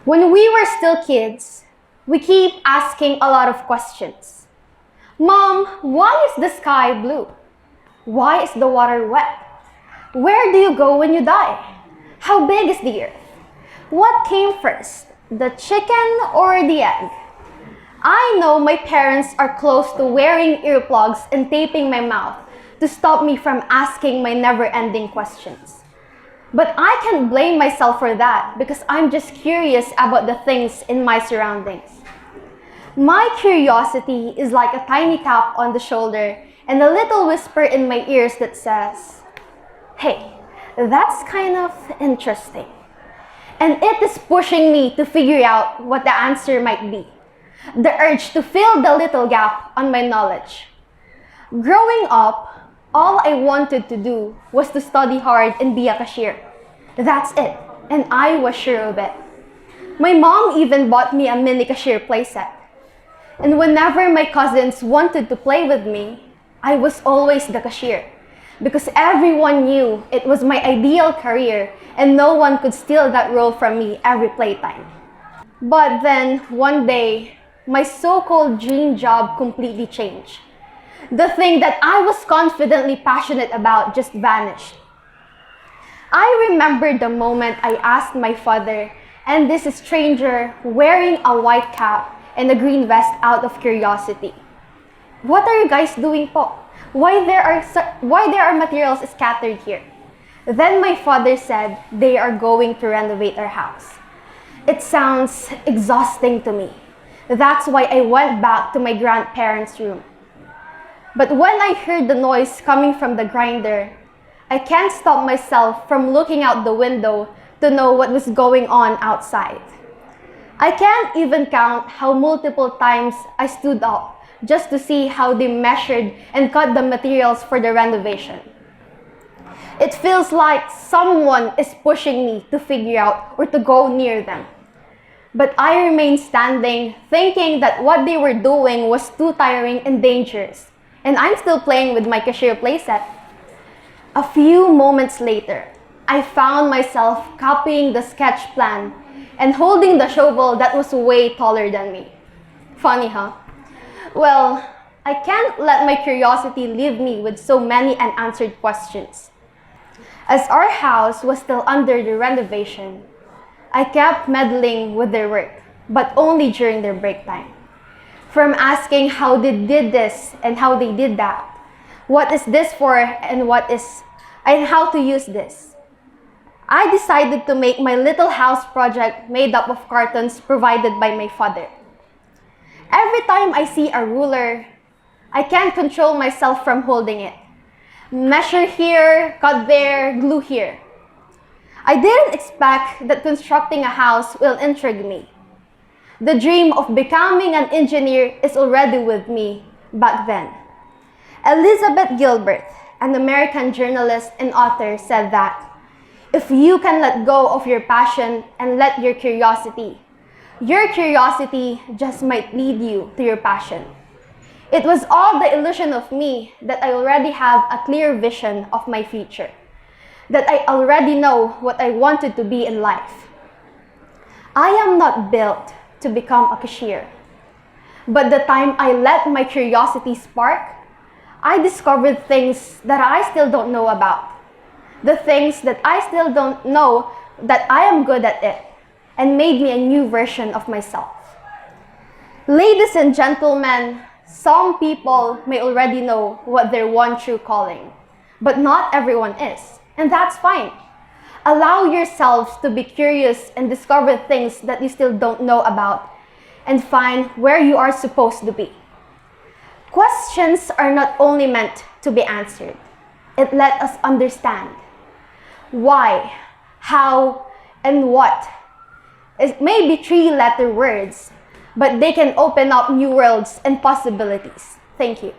When we were still kids, we keep asking a lot of questions. Mom, why is the sky blue? Why is the water wet? Where do you go when you die? How big is the earth? What came first, the chicken or the egg? I know my parents are close to wearing earplugs and taping my mouth to stop me from asking my never-ending questions. But I can't blame myself for that because I'm just curious about the things in my surroundings. My curiosity is like a tiny tap on the shoulder and a little whisper in my ears that says, "Hey, that's kind of interesting." And it is pushing me to figure out what the answer might be. The urge to fill the little gap on my knowledge. Growing up, all I wanted to do was to study hard and be a cashier. That's it, and I was sure of it. My mom even bought me a mini cashier playset. And whenever my cousins wanted to play with me, I was always the cashier because everyone knew it was my ideal career and no one could steal that role from me every playtime. But then, one day, my so-called dream job completely changed. The thing that I was confidently passionate about just vanished. I remember the moment I asked my father and this stranger wearing a white cap and a green vest out of curiosity. "What are you guys doing po? Why there are materials scattered here?" Then my father said they are going to renovate our house. It sounds exhausting to me. That's why I went back to my grandparents' room. But when I heard the noise coming from the grinder, I can't stop myself from looking out the window to know what was going on outside. I can't even count how multiple times I stood up just to see how they measured and cut the materials for the renovation. It feels like someone is pushing me to figure out or to go near them. But I remained standing, thinking that what they were doing was too tiring and dangerous, and I'm still playing with my cashier playset. A few moments later, I found myself copying the sketch plan and holding the shovel that was way taller than me. Funny, huh? Well, I can't let my curiosity leave me with so many unanswered questions. As our house was still under the renovation, I kept meddling with their work, but only during their break time. From asking how they did this and how they did that, what is this for and how to use this. I decided to make my little house project made up of cartons provided by my father. Every time I see a ruler, I can't control myself from holding it. Measure here, cut there, glue here. I didn't expect that constructing a house will intrigue me. The dream of becoming an engineer is already with me back then. Elizabeth Gilbert, an American journalist and author, said that if you can let go of your passion and let your curiosity just might lead you to your passion. It was all the illusion of me that I already have a clear vision of my future, that I already know what I wanted to be in life. I am not built to become a cashier, but the time I let my curiosity spark, I discovered things that I still don't know about. The things that I still don't know that I am good at it, and made me a new version of myself. Ladies and gentlemen, some people may already know what their one true calling, but not everyone is, and that's fine. Allow yourselves to be curious and discover things that you still don't know about, and find where you are supposed to be. Questions are not only meant to be answered, it let us understand why, how, and what. It may be three-letter words, but they can open up new worlds and possibilities. Thank you.